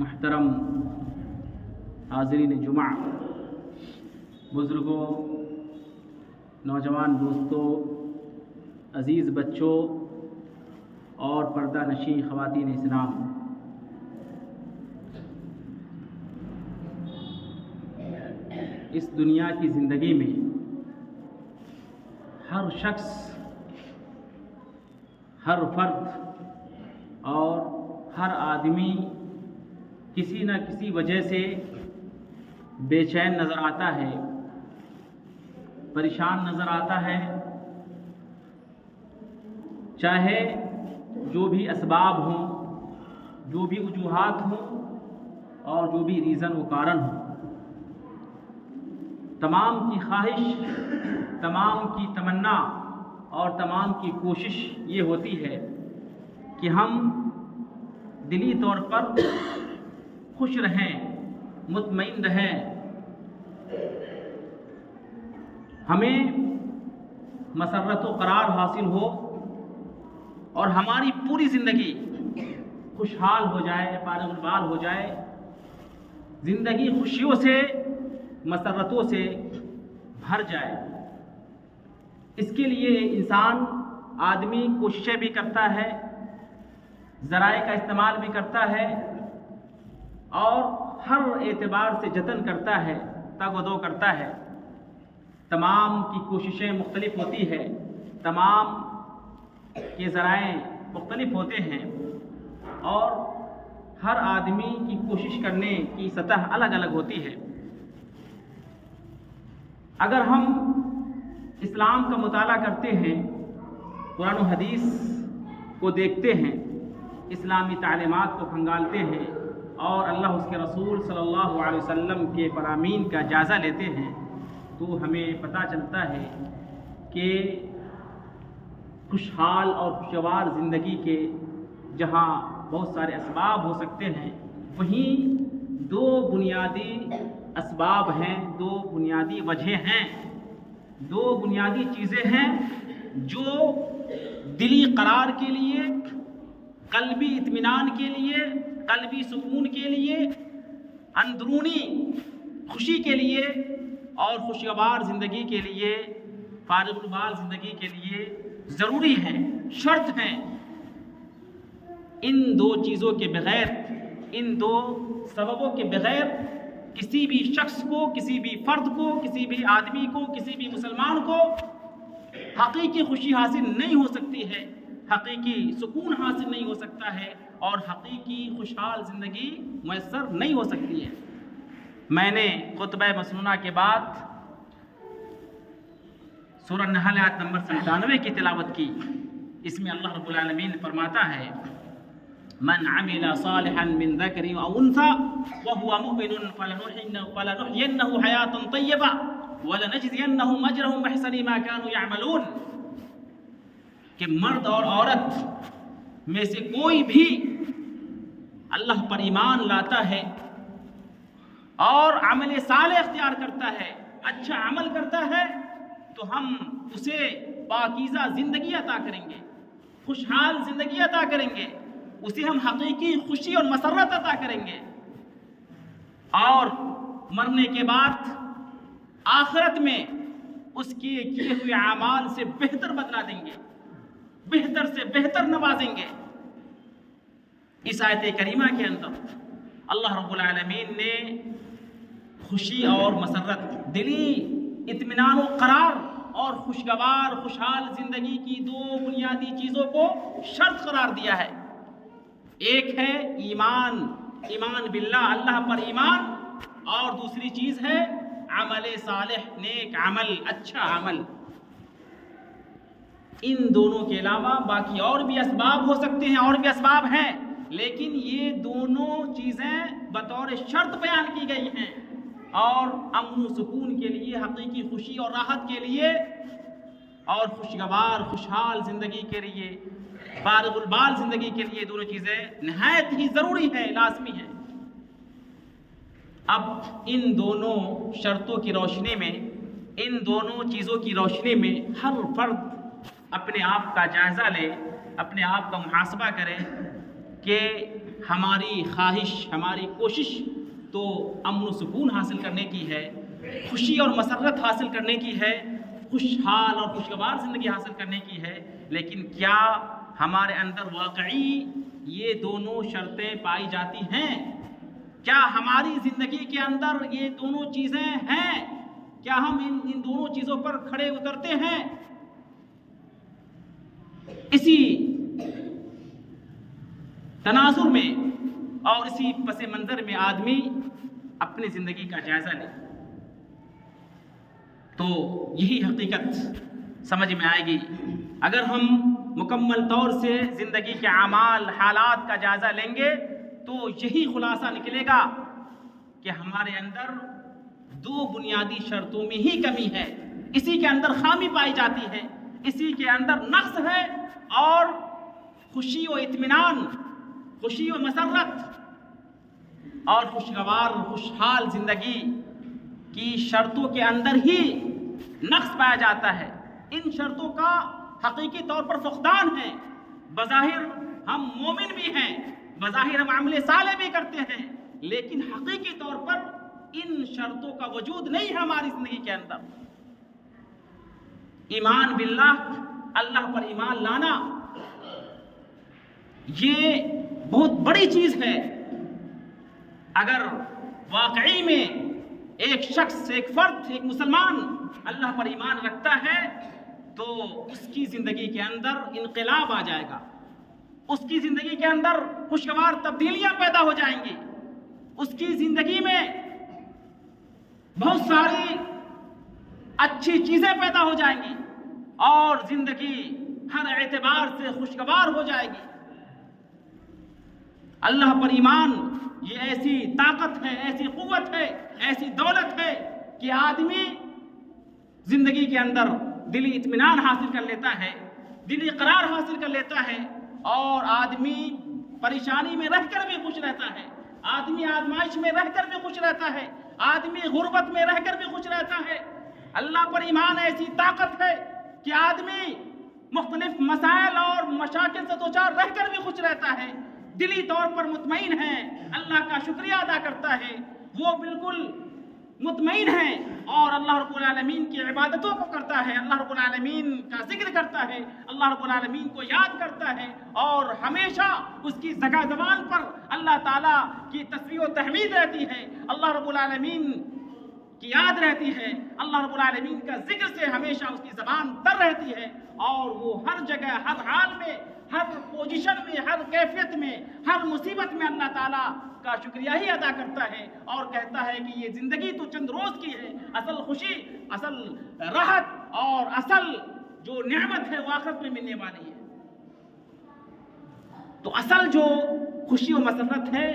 محترم حاضرین جمعہ، بزرگوں، نوجوان دوستوں، عزیز بچوں اور پردہ نشین خواتین اسلام، اس دنیا کی زندگی میں ہر شخص، ہر فرد اور ہر آدمی کسی نہ کسی وجہ سے بے چین نظر آتا ہے، پریشان نظر آتا ہے، چاہے جو بھی اسباب ہوں، جو بھی وجوہات ہوں اور جو بھی ریزن و کارن ہوں، تمام کی خواہش، تمام کی تمنا اور تمام کی کوشش یہ ہوتی ہے کہ ہم دلی طور پر خوش رہیں، مطمئن رہیں، ہمیں مسرت و قرار حاصل ہو اور ہماری پوری زندگی خوشحال ہو جائے، فارغ البال ہو جائے، زندگی خوشیوں سے، مسرتوں سے بھر جائے۔ اس کے لیے انسان، آدمی کوششیں بھی کرتا ہے، ذرائع کا استعمال بھی کرتا ہے اور ہر اعتبار سے جتن کرتا ہے، تگ و دو کرتا ہے۔ تمام کی کوششیں مختلف ہوتی ہے، تمام کے ذرائع مختلف ہوتے ہیں اور ہر آدمی کی کوشش کرنے کی سطح الگ الگ ہوتی ہے۔ اگر ہم اسلام کا مطالعہ کرتے ہیں، قرآن و حدیث کو دیکھتے ہیں، اسلامی تعلیمات کو کھنگالتے ہیں اور اللہ اس کے رسول صلی اللہ علیہ وسلم کے فرامین کا جائزہ لیتے ہیں، تو ہمیں پتہ چلتا ہے کہ خوشحال اور خوشگوار زندگی کے جہاں بہت سارے اسباب ہو سکتے ہیں، وہیں دو بنیادی اسباب ہیں، دو بنیادی وجہیں ہیں، دو بنیادی چیزیں ہیں جو دلی قرار کے لیے، قلبی اطمینان کے لیے، قلبی سکون کے لیے، اندرونی خوشی کے لیے اور خوشگوار زندگی کے لیے، فارغ البال زندگی کے لیے ضروری ہیں، شرط ہیں۔ ان دو چیزوں کے بغیر، ان دو سببوں کے بغیر کسی بھی شخص کو، کسی بھی فرد کو، کسی بھی آدمی کو، کسی بھی مسلمان کو حقیقی خوشی حاصل نہیں ہو سکتی ہے، حقیقی سکون حاصل نہیں ہو سکتا ہے اور حقیقی خوشحال زندگی میسر نہیں ہو سکتی ہے۔ میں نے خطبہ مسنونہ کے بعد سورہ نحل آیت نمبر 97 کی تلاوت کی۔ اس میں اللہ رب العالمین فرماتا ہے: من عمل صالحا من ذکر او انثى وهو مؤمن فلنحيينه حیاة طیبہ ولنجزینهم اجرهم بأحسن ما كانوا يعملون، کہ مرد اور عورت میں سے کوئی بھی اللہ پر ایمان لاتا ہے اور عمل صالح اختیار کرتا ہے، اچھا عمل کرتا ہے، تو ہم اسے پاکیزہ زندگی عطا کریں گے، خوشحال زندگی عطا کریں گے، اسے ہم حقیقی خوشی اور مسرت عطا کریں گے، اور مرنے کے بعد آخرت میں اس کے کیے ہوئے اعمال سے بہتر بدلا دیں گے، بہتر سے بہتر نوازیں گے۔ اس آیت کریمہ کے اندر اللہ رب العالمین نے خوشی اور مسرت، دلی اطمینان و قرار اور خوشگوار خوشحال زندگی کی دو بنیادی چیزوں کو شرط قرار دیا ہے۔ ایک ہے ایمان، ایمان باللہ، اللہ پر ایمان، اور دوسری چیز ہے عمل صالح، نیک عمل، اچھا عمل۔ ان دونوں کے علاوہ باقی اور بھی اسباب ہو سکتے ہیں، اور بھی اسباب ہیں، لیکن یہ دونوں چیزیں بطور شرط بیان کی گئی ہیں اور امن و سکون کے لیے، حقیقی خوشی اور راحت کے لیے اور خوشگوار خوشحال زندگی کے لیے، فارغ البال زندگی کے لیے دونوں چیزیں نہایت ہی ضروری ہیں، لازمی ہیں۔ اب ان دونوں شرطوں کی روشنی میں، ان دونوں چیزوں کی روشنی میں ہر فرد اپنے آپ کا جائزہ لے، اپنے آپ کا محاسبہ کرے کہ ہماری خواہش، ہماری کوشش تو امن و سکون حاصل کرنے کی ہے، خوشی اور مسرت حاصل کرنے کی ہے، خوشحال اور خوشگوار زندگی حاصل کرنے کی ہے، لیکن کیا ہمارے اندر واقعی یہ دونوں شرطیں پائی جاتی ہیں؟ کیا ہماری زندگی کے اندر یہ دونوں چیزیں ہیں؟ کیا ہم ان دونوں چیزوں پر کھڑے اترتے ہیں؟ اسی تناظر میں اور اسی پس منظر میں آدمی اپنی زندگی کا جائزہ لے تو یہی حقیقت سمجھ میں آئے گی۔ اگر ہم مکمل طور سے زندگی کے اعمال، حالات کا جائزہ لیں گے تو یہی خلاصہ نکلے گا کہ ہمارے اندر دو بنیادی شرطوں میں ہی کمی ہے، اسی کے اندر خامی پائی جاتی ہے، اسی کے اندر نقص ہے، اور خوشی و اطمینان، خوشی و مسرت اور خوشگوار خوشحال زندگی کی شرطوں کے اندر ہی نقص پایا جاتا ہے۔ ان شرطوں کا حقیقی طور پر فقدان ہے۔ بظاہر ہم مومن بھی ہیں، بظاہر ہم عمل صالح بھی کرتے ہیں، لیکن حقیقی طور پر ان شرطوں کا وجود نہیں ہے ہماری زندگی کے اندر۔ ایمان باللہ، اللہ پر ایمان لانا، یہ بہت بڑی چیز ہے۔ اگر واقعی میں ایک شخص، ایک فرد، ایک مسلمان اللہ پر ایمان رکھتا ہے تو اس کی زندگی کے اندر انقلاب آ جائے گا، اس کی زندگی کے اندر خوشگوار تبدیلیاں پیدا ہو جائیں گی، اس کی زندگی میں بہت ساری اچھی چیزیں پیدا ہو جائیں گی اور زندگی ہر اعتبار سے خوشگوار ہو جائے گی۔ اللہ پر ایمان یہ ایسی طاقت ہے، ایسی قوت ہے، ایسی دولت ہے کہ آدمی زندگی کے اندر دلی اطمینان حاصل کر لیتا ہے، دلی قرار حاصل کر لیتا ہے، اور آدمی پریشانی میں رہ کر بھی خوش رہتا ہے، آدمی آزمائش میں رہ کر بھی خوش رہتا ہے، آدمی غربت میں رہ کر بھی خوش رہتا ہے۔ اللہ پر ایمان ایسی طاقت ہے کہ آدمی مختلف مسائل اور مشاکل سے دوچار رہ کر بھی خوش رہتا ہے، دلی طور پر مطمئن ہے، اللہ کا شکریہ ادا کرتا ہے، وہ بالکل مطمئن ہے اور اللہ رب العالمین کی عبادتوں کو کرتا ہے، اللہ رب العالمین کا ذکر کرتا ہے، اللہ رب العالمین کو یاد کرتا ہے، اور ہمیشہ اس کی زبان پر اللہ تعالیٰ کی تسبیح و تحمید رہتی ہے، اللہ رب العالمین کی یاد رہتی ہے، اللہ رب العالمین کا ذکر سے ہمیشہ اس کی زبان تر رہتی ہے، اور وہ ہر جگہ، ہر حال میں، ہر پوزیشن میں، ہر کیفیت میں، ہر مصیبت میں اللہ تعالیٰ کا شکریہ ہی ادا کرتا ہے اور کہتا ہے کہ یہ زندگی تو چند روز کی ہے، اصل خوشی، اصل راحت اور اصل جو نعمت ہے وہ آخرت میں ملنے والی ہے۔ تو اصل جو خوشی و مسرت ہے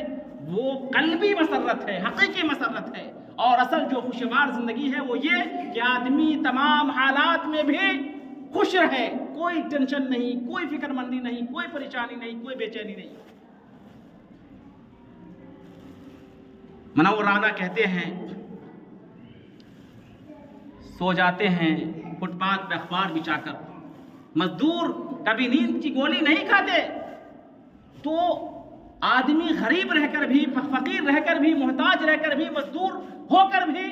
وہ قلبی مسرت ہے، حقیقی مسرت ہے، اور اصل جو خوشگوار زندگی ہے وہ یہ کہ آدمی تمام حالات میں بھی خوش رہے، کوئی ٹینشن نہیں، کوئی فکر مندی نہیں، کوئی پریشانی نہیں، کوئی بے چینی نہیں۔ منور رانا کہتے ہیں سو جاتے ہیں فٹ پاتھ پہ اخبار بچھا کر، مزدور کبھی نیند کی گولی نہیں کھاتے، تو آدمی غریب رہ کر بھی، فقیر رہ کر بھی، محتاج رہ کر بھی، مزدور ہو کر بھی،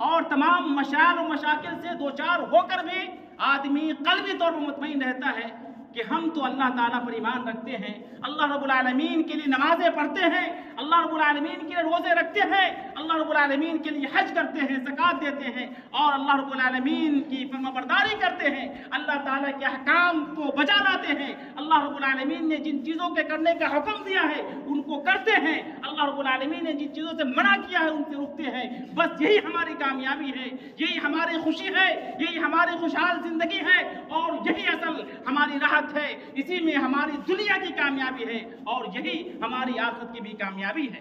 اور تمام مشاعل و مشاکل سے دوچار ہو کر بھی آدمی قلبی طور پر مطمئن رہتا ہے کہ ہم تو اللہ تعالیٰ پر ایمان رکھتے ہیں، اللہ رب العالمین کے لیے نمازیں پڑھتے ہیں، اللہ رب العالمین کے لیے روزے رکھتے ہیں، اللہ رب العالمین کے لیے حج کرتے ہیں، زکوٰۃ دیتے ہیں، اور اللہ رب العالمین کی فرمانبرداری کرتے ہیں، اللہ تعالیٰ کے احکام کو بجا لاتے ہیں، اللہ رب العالمین نے جن چیزوں کے کرنے کا حکم دیا ہے ان کو کرتے ہیں، اللہ رب العالمین نے جن چیزوں سے منع کیا ہے ان سے رکتے ہیں۔ بس یہی ہماری کامیابی ہے، یہی ہماری خوشی ہے، یہی ہماری خوشحال زندگی ہے، اور یہی اصل ہماری راحت ہے، اسی میں ہماری دنیا کی کامیابی ہے اور یہی ہماری آخرت کی بھی کامیابی ہے۔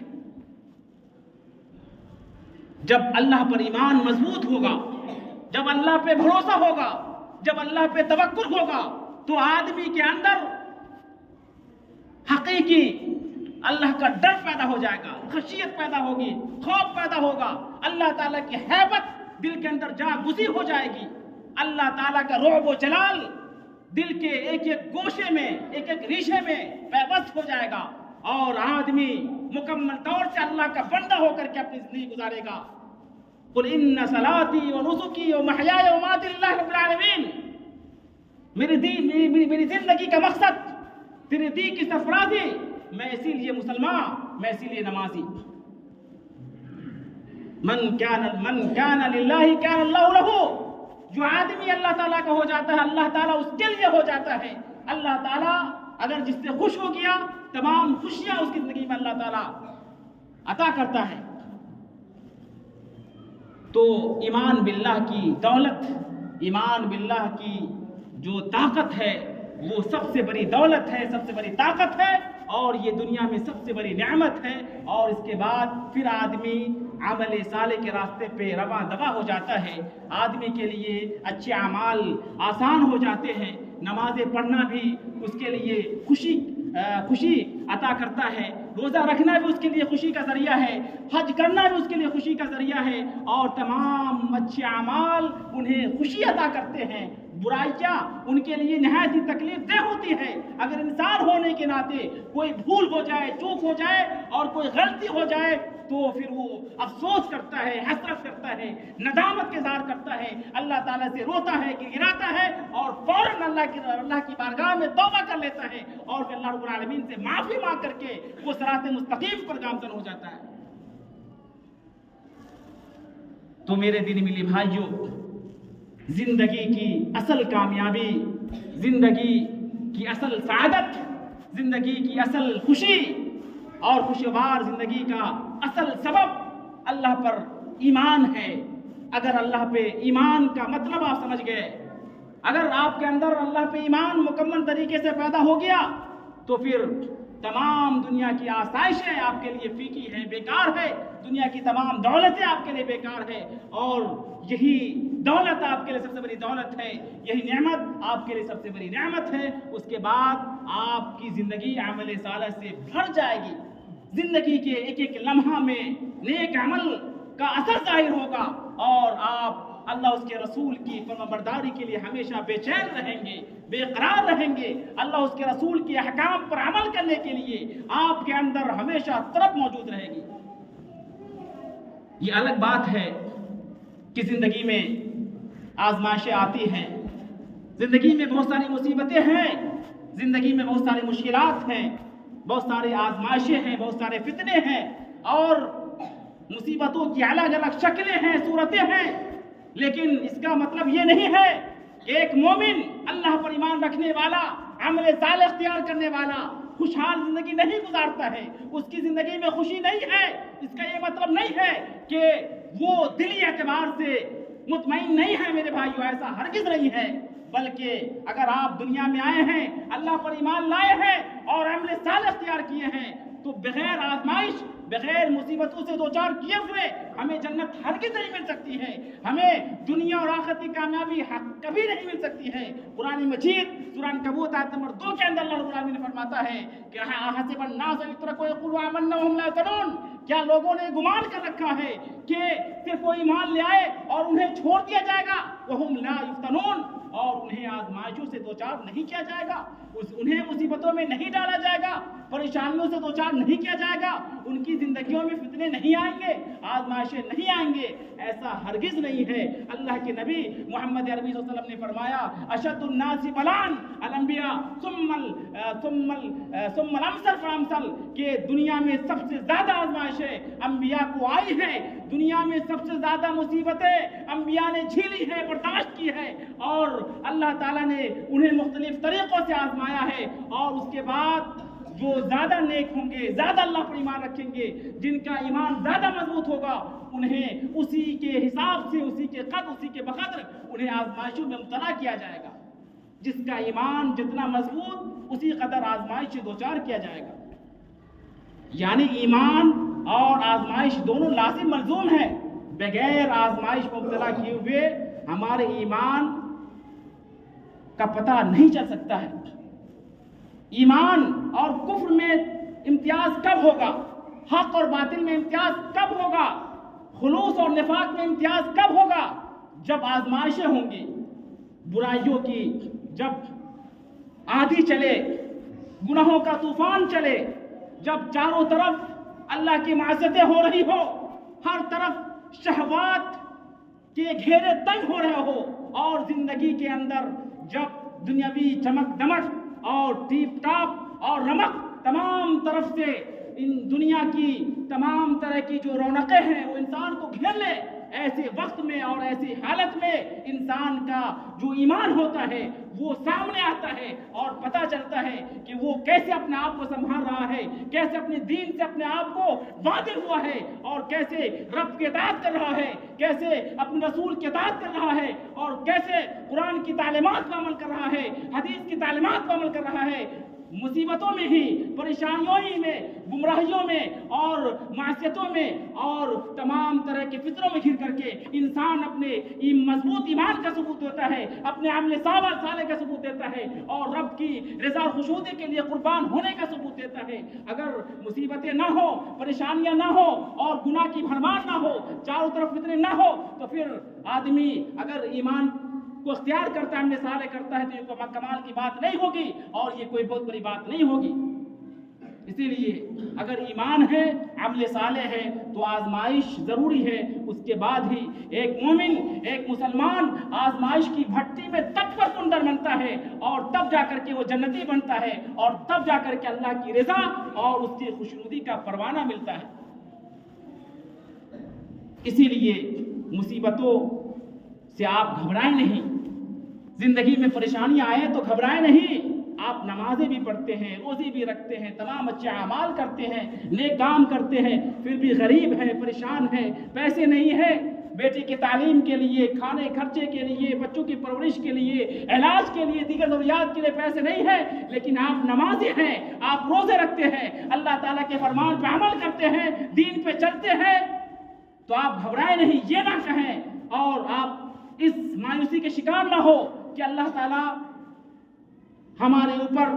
جب اللہ پر ایمان مضبوط ہوگا، جب اللہ پہ بھروسہ ہوگا، جب اللہ پہ توکل ہوگا، تو آدمی کے اندر حقیقی اللہ کا ڈر پیدا ہو جائے گا، خشیت پیدا ہوگی، خوف پیدا ہوگا، اللہ تعالیٰ کی ہیبت دل کے اندر جا گزی ہو جائے گی، اللہ تعالیٰ کا رعب و جلال دل کے ایک ایک گوشے میں، ایک ایک ریشے میں پیوست ہو جائے گا، اور آدمی مکمل طور سے اللہ کا بندہ ہو کر کے اپنی زندگی گزارے گا۔ قل ان صلاتی و نسکی و محیای و مماتی للہ رب العالمین، میری زندگی کا مقصد تیرے دین کی سرفرازی، میں اسی لیے مسلمان، میں اسی لیے نمازی۔ من کان للہ کان اللہ لہ، جو آدمی اللہ تعالیٰ کا ہو جاتا ہے اللہ تعالیٰ اس کے لیے ہو جاتا ہے۔ اللہ تعالیٰ اگر جس سے خوش ہو گیا تمام خوشیاں اس کی زندگی میں اللہ تعالیٰ عطا کرتا ہے۔ تو ایمان باللہ کی دولت، ایمان باللہ کی جو طاقت ہے وہ سب سے بڑی دولت ہے، سب سے بڑی طاقت ہے، اور یہ دنیا میں سب سے بڑی نعمت ہے۔ اور اس کے بعد پھر آدمی عمل صالح کے راستے پہ رواں دوا ہو جاتا ہے، آدمی کے لیے اچھے اعمال آسان ہو جاتے ہیں، نمازیں پڑھنا بھی اس کے لیے خوشی عطا کرتا ہے، روزہ رکھنا بھی اس کے لیے خوشی کا ذریعہ ہے، حج کرنا بھی اس کے لیے خوشی کا ذریعہ ہے، اور تمام اچھے اعمال انہیں خوشی عطا کرتے ہیں۔ برائیاں ان کے لیے نہایت ہی تکلیف دہ ہوتی ہے۔ اگر انسان ہونے کے ناطے کوئی بھول ہو جائے، چوک ہو جائے اور کوئی غلطی ہو جائے تو پھر وہ افسوس کرتا ہے، حسرت کرتا ہے، ندامت کے اظہار کرتا ہے، اللہ تعالیٰ سے روتا ہے، گڑگڑاتا ہے، اور فوراً اللہ کی بارگاہ میں توبہ کر لیتا ہے، اور پھر اللہ رب العالمین سے معافی مانگ کر کے وہ صراط مستقیم پر گامزن ہو جاتا ہے۔ تو میرے دین ملی بھائیوں، زندگی کی اصل کامیابی، زندگی کی اصل سعادت، زندگی کی اصل خوشی اور خوشگوار زندگی کا اصل سبب اللہ پر ایمان ہے۔ اگر اللہ پہ ایمان کا مطلب آپ سمجھ گئے، اگر آپ کے اندر اللہ پہ ایمان مکمل طریقے سے پیدا ہو گیا تو پھر تمام دنیا کی آسائشیں آپ کے لیے فیکی ہیں، بیکار ہے، دنیا کی تمام دولتیں آپ کے لیے بیکار ہے، اور یہی دولت آپ کے لیے سب سے بڑی دولت ہے، یہی نعمت آپ کے لیے سب سے بڑی نعمت ہے۔ اس کے بعد آپ کی زندگی عمل صالح سے بھر جائے گی، زندگی کے ایک ایک لمحہ میں نیک عمل کا اثر ظاہر ہوگا، اور آپ اللہ اس کے رسول کی فرمانبرداری کے لیے ہمیشہ بے چین رہیں گے، بے قرار رہیں گے۔ اللہ اس کے رسول کے احکام پر عمل کرنے کے لیے آپ کے اندر ہمیشہ طلب موجود رہے گی۔ یہ الگ بات ہے کہ زندگی میں آزمائشیں آتی ہیں، زندگی میں بہت ساری مصیبتیں ہیں، زندگی میں بہت ساری مشکلات ہیں، بہت ساری آزمائشیں ہیں، بہت سارے فتنے ہیں، اور مصیبتوں کی الگ الگ شکلیں ہیں، صورتیں ہیں، لیکن اس کا مطلب یہ نہیں ہے کہ ایک مومن اللہ پر ایمان رکھنے والا، عمل صالح اختیار کرنے والا خوشحال زندگی نہیں گزارتا ہے، اس کی زندگی میں خوشی نہیں ہے۔ اس کا یہ مطلب نہیں ہے کہ وہ دلی اعتبار سے مطمئن نہیں ہے۔ میرے بھائیو، ایسا ہرگز نہیں ہے، بلکہ اگر آپ دنیا میں آئے ہیں، اللہ پر ایمان لائے ہیں اور عمل صالح اختیار کیے ہیں، تو بغیر آزمائش، بغیر مصیبتوں سے دوچار کیے ہوئے ہمیں جنت ہرگز نہیں مل سکتی ہے، ہمیں دنیا اور آخرت کی کامیابی کبھی نہیں مل سکتی ہے۔ قرآن مجید سورہ عنکبوت آیت نمبر 2 کے اندر اللہ رب العالمین نے فرماتا ہے کہ حسب الناس ان یترکوا یقولوا آمنا وهم لا یفتنون، کیا لوگوں نے گمان کر رکھا ہے کہ صرف وہ ایمان لے آئے اور انہیں چھوڑ دیا جائے گا، وهم لا یفتنون، اور انہیں آزمائشوں سے دوچار نہیں کیا جائے گا، انہیں مصیبتوں میں نہیں ڈالا جائے گا، پریشانیوں سے دوچار نہیں کیا جائے گا، ان کی زندگیوں میں فتنے نہیں آئیں گے، آزمائشیں نہیں آئیں گے؟ ایسا ہرگز نہیں ہے۔ اللہ کے نبی محمد عربی صلی اللہ علیہ وسلم نے فرمایا اشد الناس بلاءً الانبیاء ثم الامثل فالامثل، کہ دنیا میں سب سے زیادہ آزمائشیں انبیاء کو آئی ہیں، دنیا میں سب سے زیادہ مصیبتیں انبیاء نے جھیلی ہے، برداشت کی ہے، اور اللہ تعالیٰ نے انہیں مختلف طریقوں سے آزمایا ہے، اور اس کے بعد جو زیادہ نیک ہوں گے، زیادہ اللہ پر ایمان رکھیں گے، جن کا ایمان زیادہ مضبوط ہوگا، انہیں اسی کے حساب سے، اسی کے قدر، اسی کے بقدر انہیں آزمائشوں میں مبتلا کیا جائے گا۔ جس کا ایمان جتنا مضبوط، اسی قدر آزمائش سے دوچار کیا جائے گا۔ یعنی ایمان اور آزمائش دونوں لازم ملزوم ہیں، بغیر آزمائش مبتلا کیے ہوئے ہمارے ایمان کا پتہ نہیں چل سکتا ہے۔ ایمان اور کفر میں امتیاز کب ہوگا؟ حق اور باطل میں امتیاز کب ہوگا؟ خلوص اور نفاق میں امتیاز کب ہوگا؟ جب آزمائشیں ہوں گی، برائیوں کی جب آندھی چلے، گناہوں کا طوفان چلے، جب چاروں طرف اللہ کی معصیتیں ہو رہی ہو، ہر طرف شہوات کے گھیرے تنگ ہو رہے ہو، اور زندگی کے اندر جب دنیاوی چمک دمک اور ٹیپ ٹاپ اور رمق تمام طرف سے ان دنیا کی تمام طرح کی جو رونقیں ہیں وہ انسان کو گھیر لے، ایسے وقت میں اور ایسی حالت میں انسان کا جو ایمان ہوتا ہے وہ سامنے آتا ہے اور پتہ چلتا ہے کہ وہ کیسے اپنے آپ کو سنبھال رہا ہے، کیسے اپنے دین سے اپنے آپ کو وعدے ہوا ہے، اور کیسے رب کی اطاعت کر رہا ہے، کیسے اپنے رسول کی اطاعت کر رہا ہے، اور کیسے قرآن کی تعلیمات پر عمل کر رہا ہے، حدیث کی تعلیمات پر عمل کر رہا ہے۔ مصیبتوں میں ہی، پریشانیوں ہی میں، گمراہیوں میں اور معصیتوں میں اور تمام طرح کے فطروں میں گھر کر کے انسان اپنے مضبوط ایمان کا ثبوت دیتا ہے، اپنے عمل صالح کا ثبوت دیتا ہے، اور رب کی رضا خوشنودی کے لیے قربان ہونے کا ثبوت دیتا ہے۔ اگر مصیبتیں نہ ہو، پریشانیاں نہ ہو اور گناہ کی بھرمار نہ ہو، چاروں طرف فتنے نہ ہو، تو پھر آدمی اگر ایمان کو اختیار کرتا ہے، عمل صالح کرتا ہے، تو یہ کوئی کمال کی بات نہیں ہوگی اور یہ کوئی بہت بڑی بات نہیں ہوگی۔ اسی لیے اگر ایمان ہے، عمل صالح ہے، تو آزمائش ضروری ہے۔ اس کے بعد ہی ایک مومن، ایک مسلمان آزمائش کی بھٹی میں تب پر کنڈر بنتا ہے، اور تب جا کر کے وہ جنتی بنتا ہے، اور تب جا کر کے اللہ کی رضا اور اس کی خوشنودی کا پروانہ ملتا ہے۔ اسی لیے مصیبتوں سے آپ گھبرائیں نہیں، زندگی میں پریشانیاں آئیں تو گھبرائیں نہیں۔ آپ نمازیں بھی پڑھتے ہیں، روزے بھی رکھتے ہیں، تمام اچھے اعمال کرتے ہیں، نیک کام کرتے ہیں، پھر بھی غریب ہیں، پریشان ہیں، پیسے نہیں ہیں، بیٹی کی تعلیم کے لیے، کھانے خرچے کے لیے، بچوں کی پرورش کے لیے، علاج کے لیے، دیگر ضروریات کے لیے پیسے نہیں ہیں، لیکن آپ نمازی ہیں، آپ روزے رکھتے ہیں، اللہ تعالیٰ کے فرمان پہ عمل کرتے ہیں، دین پہ چلتے ہیں، تو آپ گھبرائیں نہیں، یہ نہ کہیں اور آپ اس مایوسی کے شکار نہ ہو کہ اللہ تعالیٰ ہمارے اوپر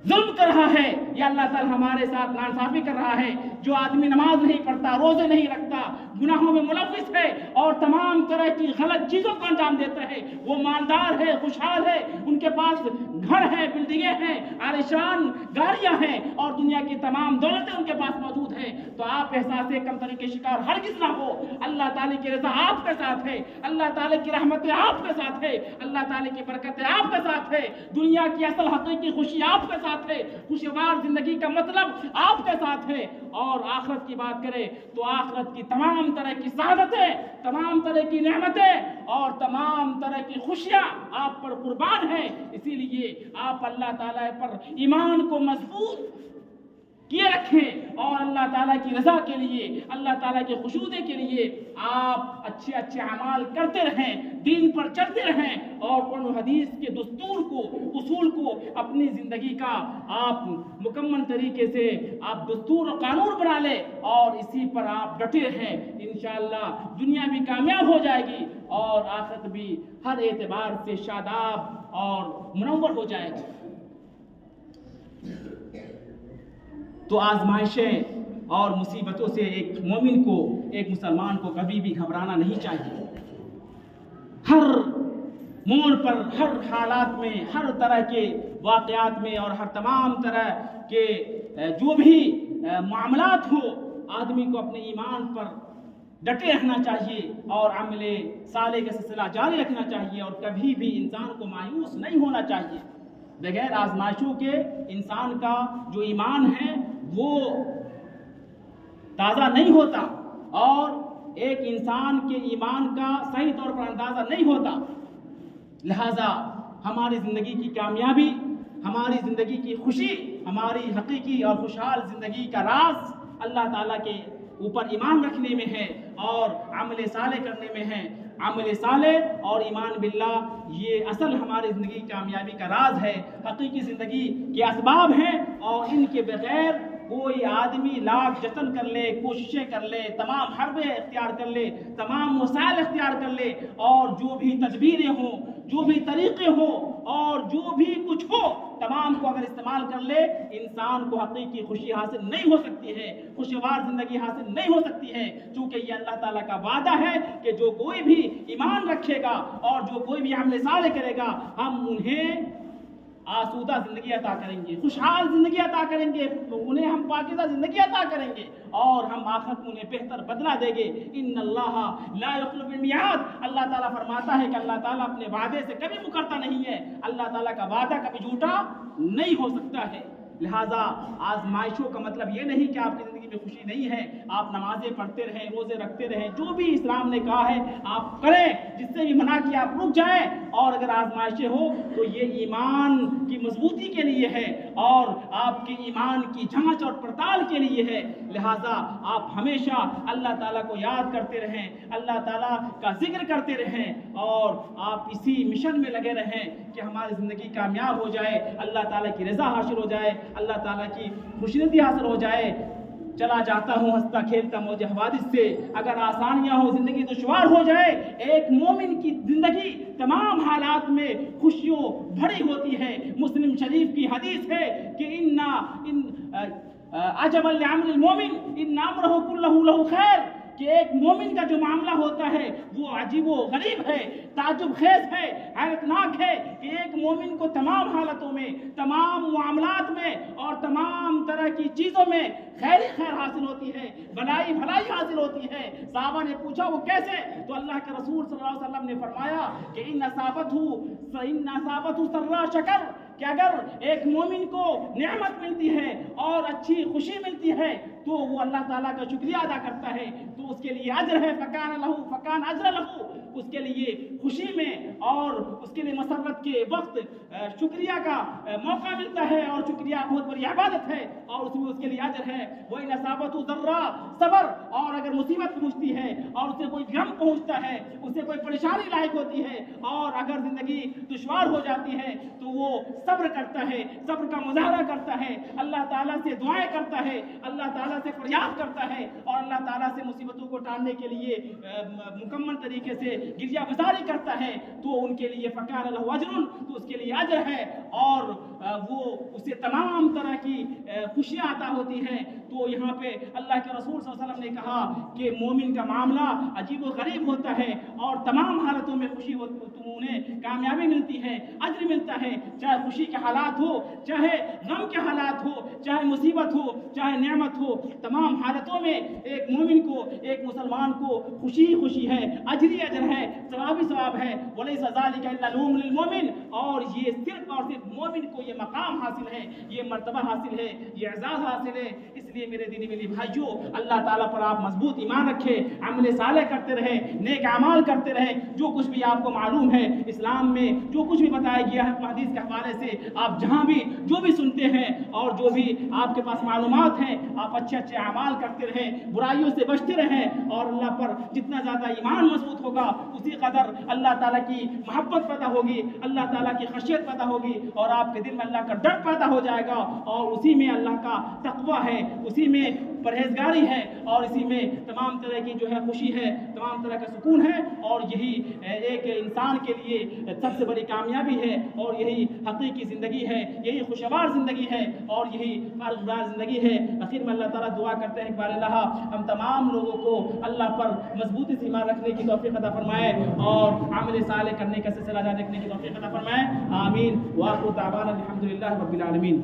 ظلم کر رہا ہے یا اللہ تعالیٰ ہمارے ساتھ ناانصافی کر رہا ہے۔ جو آدمی نماز نہیں پڑھتا، روزے نہیں رکھتا، گناہوں میں ملوث ہے اور تمام طرح کی غلط چیزوں کو انجام دیتا ہے، وہ مالدار ہے، خوشحال ہے، ان کے پاس گھر ہے، بلڈنگیں ہیں، عالیشان گاڑیاں ہیں اور دنیا کی تمام دولتیں ان کے پاس موجود ہیں، تو آپ احساس کمتری کے شکار ہرگز نہ ہو۔ اللہ تعالیٰ کی رضا آپ کے ساتھ ہے، اللہ تعالیٰ کی رحمتیں آپ کے ساتھ ہے، اللہ تعالیٰ کی برکتیں آپ کے ساتھ ہے، دنیا کی اصل حقیقی خوشی آپ کے ساتھ ہے، خوشگوار زندگی کا مطلب آپ کے ساتھ ہے۔ اور آخرت کی بات کریں تو آخرت کی تمام طرح کی سعادتیں، تمام طرح کی نعمتیں اور تمام طرح کی خوشیاں آپ پر قربان ہیں۔ اسی لیے آپ اللہ تعالیٰ پر ایمان کو مضبوط کیے رکھیں اور اللہ تعالیٰ کی رضا کے لیے، اللہ تعالیٰ کے خشوع کے لیے آپ اچھے اعمال کرتے رہیں، دین پر چلتے رہیں اور قرآن و حدیث کے دستور کو، اصول کو اپنی زندگی کا آپ مکمل طریقے سے آپ دستور و قانون بنا لیں اور اسی پر آپ ڈٹے رہیں۔ انشاءاللہ دنیا بھی کامیاب ہو جائے گی اور آخرت بھی ہر اعتبار سے شاداب اور منور ہو جائے گی۔ تو آزمائشیں اور مصیبتوں سے ایک مومن کو، ایک مسلمان کو کبھی بھی گھبرانا نہیں چاہیے۔ ہر موڑ پر، ہر حالات میں، ہر طرح کے واقعات میں اور ہر تمام طرح کے جو بھی معاملات ہو، آدمی کو اپنے ایمان پر ڈٹے رہنا چاہیے اور عمل صالح کا سلسلہ جاری رکھنا چاہیے اور کبھی بھی انسان کو مایوس نہیں ہونا چاہیے۔ بغیر آزمائشوں کے انسان کا جو ایمان ہے وہ تازہ نہیں ہوتا اور ایک انسان کے ایمان کا صحیح طور پر اندازہ نہیں ہوتا۔ لہذا ہماری زندگی کی کامیابی، ہماری زندگی کی خوشی، ہماری حقیقی اور خوشحال زندگی کا راز اللہ تعالیٰ کے اوپر ایمان رکھنے میں ہے اور عمل صالح کرنے میں ہے۔ عمل صالح اور ایمان باللہ یہ اصل ہماری زندگی کی کامیابی کا راز ہے، حقیقی زندگی کے اسباب ہیں اور ان کے بغیر کوئی آدمی لاکھ جتن کر لے، کوششیں کر لے، تمام حربیں اختیار کر لے، تمام وسائل اختیار کر لے اور جو بھی تدبیریں ہوں، جو بھی طریقے ہوں اور جو بھی کچھ ہو، تمام کو اگر استعمال کر لے، انسان کو حقیقی خوشی حاصل نہیں ہو سکتی ہے، خوشگوار زندگی حاصل نہیں ہو سکتی ہے، چونکہ یہ اللہ تعالیٰ کا وعدہ ہے کہ جو کوئی بھی ایمان رکھے گا اور جو کوئی بھی عمل صالح کرے گا، ہم انہیں آسودہ زندگی عطا کریں گے، خوشحال زندگی عطا کریں گے، انہیں ہم پاکیزہ زندگی عطا کریں گے، اور ہم آخرت میں انہیں بہتر بدلہ دیں گے۔ ان اللہ لا یخلف المیعاد، اللہ تعالیٰ فرماتا ہے کہ اللہ تعالیٰ اپنے وعدے سے کبھی مکرتا نہیں ہے، اللہ تعالیٰ کا وعدہ کبھی جھوٹا نہیں ہو سکتا ہے۔ لہٰذا آزمائشوں کا مطلب یہ نہیں کہ آپ کی زندگی میں خوشی نہیں ہے، آپ نمازیں پڑھتے رہیں، روزے رکھتے رہیں، جو بھی اسلام نے کہا ہے آپ کریں، جس سے بھی منع کیا آپ رک جائیں، اور اگر آزمائشیں ہو تو یہ ایمان کی مضبوطی کے لیے ہے اور آپ کے ایمان کی جانچ اور پڑتال کے لیے ہے۔ لہٰذا آپ ہمیشہ اللہ تعالیٰ کو یاد کرتے رہیں، اللہ تعالیٰ کا ذکر کرتے رہیں، اور آپ اسی مشن میں لگے رہیں کہ ہماری زندگی کامیاب ہو جائے، اللہ تعالیٰ کی رضا حاصل ہو جائے، اللہ تعالیٰ کی خوشنودی حاصل ہو جائے۔ چلا جاتا ہوں ہنستا کھیلتا موج حوادث سے، اگر آسانیاں ہو زندگی دشوار ہو جائے۔ ایک مومن کی زندگی تمام حالات میں خوشیوں بھری ہوتی ہے۔ مسلم شریف کی حدیث ہے کہ عجبا لعمل المومن ان امرہ کلہ لہ خیر، کہ ایک مومن کا جو معاملہ ہوتا ہے وہ عجیب و غریب ہے، تعجب خیز ہے، حیرتناک ہے، کہ ایک مومن کو تمام حالتوں میں، تمام معاملات میں اور تمام طرح کی چیزوں میں خیر حاصل ہوتی ہے، بھلائی حاصل ہوتی ہے۔ صحابہ نے پوچھا وہ کیسے؟ تو اللہ کے رسول صلی اللہ علیہ وسلم نے فرمایا کہ ان اصابتہ سرا شکر، کہ اگر ایک مومن کو نعمت ملتی ہے اور اچھی خوشی ملتی ہے تو وہ اللہ تعالیٰ کا شکریہ ادا کرتا ہے تو اس کے لیے اجر ہے، فکان اجر لہو، اس کے لیے خوشی میں اور اس کے لیے مسرت کے وقت شکریہ کا موقع ملتا ہے، اور شکریہ بہت بڑی عبادت ہے اور اس میں اس کے لیے اجر ہے۔ وَإِنْ أَصَابَتْهُ ضَرَّاءٌ صبر، اور اگر مصیبت پہنچتی ہے اور اسے کوئی غم پہنچتا ہے، اسے کوئی پریشانی لاحق ہوتی ہے اور اگر زندگی دشوار ہو جاتی ہے تو وہ صبر کرتا ہے، صبر کا مظاہرہ کرتا ہے، اللہ تعالیٰ سے دعائیں کرتا ہے، اللہ تعالیٰ سے فریاد کرتا ہے، اور اللہ تعالیٰ سے مصیبتوں کو ٹالنے کے لیے مکمل طریقے سے گریہ گزاری کرتا ہے، تو ان کے لیے فکان لہ اجر، تو اس کے لیے اجر ہے، اور وہ اسے تمام طرح کی خوشیاں عطا ہوتی ہیں۔ تو یہاں پہ اللہ کے رسول صلی اللہ علیہ وسلم نے کہا کہ مومن کا معاملہ عجیب و غریب ہوتا ہے اور تمام حالتوں میں خوشی ہوتی، انہیں کامیابی ملتی ہے، اجر ملتا ہے، چاہے خوشی کے حالات ہو، چاہے غم کے حالات ہو، چاہے مصیبت ہو، چاہے نعمت ہو، تمام حالتوں میں ایک مومن کو، ایک مسلمان کو خوشی ہی خوشی ہے، اجر ہی اجر ہے، ثواب ہی ثواب ہے۔ وَلَيْسَ ذَلِكَ إِلَّا الْيَوْمُ لِلْمُؤْمِنِ، اور یہ صرف اور صرف مومن کو یہ مقام حاصل ہے، یہ مرتبہ حاصل ہے، یہ اعزاز حاصل ہے۔ اس لیے میرے دینی میری بھائیوں، اللہ تعالیٰ پر آپ مضبوط ایمان رکھے، عمل صالح کرتے رہے، نیک اعمال کرتے رہے، جو کچھ بھی آپ کو معلوم ہے اسلام میں جو کچھ بھی بتایا گیا ہے حدیث کے حوالے سے، آپ جہاں بھی جو بھی سنتے ہیں اور جو بھی آپ کے پاس معلومات ہیں، آپ اچھے اچھے اعمال کرتے رہیں، برائیوں سے بچتے رہیں، اور اللہ پر جتنا زیادہ ایمان مضبوط ہوگا اسی قدر اللہ تعالیٰ کی محبت پیدا ہوگی، اللہ تعالیٰ کی خشیت پیدا ہوگی، اور آپ کے دل میں اللہ کا ڈر پیدا ہو جائے گا، اور اسی میں اللہ کا تقویٰ ہے، اسی میں پرہیزگاری ہے، اور اسی میں تمام طرح کی جو ہے خوشی ہے، تمام طرح کا سکون ہے، اور یہی ایک انسان کے لیے سب سے بڑی کامیابی ہے، اور یہی حقیقی زندگی ہے، یہی خوشگوار زندگی ہے، اور یہی فارغ زندگی ہے۔ آخر میں اللہ تعالیٰ دعا کرتے ہیں کہ بار اللہ ہم تمام لوگوں کو اللہ پر مضبوطی سے ایمان رکھنے کی توفیق عطا فرمائے اور عمل صالح کرنے کا سلسلہ جاری رکھنے کی توفیق عطا فرمائے، آمین۔ وآخر دعوانا الحمد للہ رب العالمین۔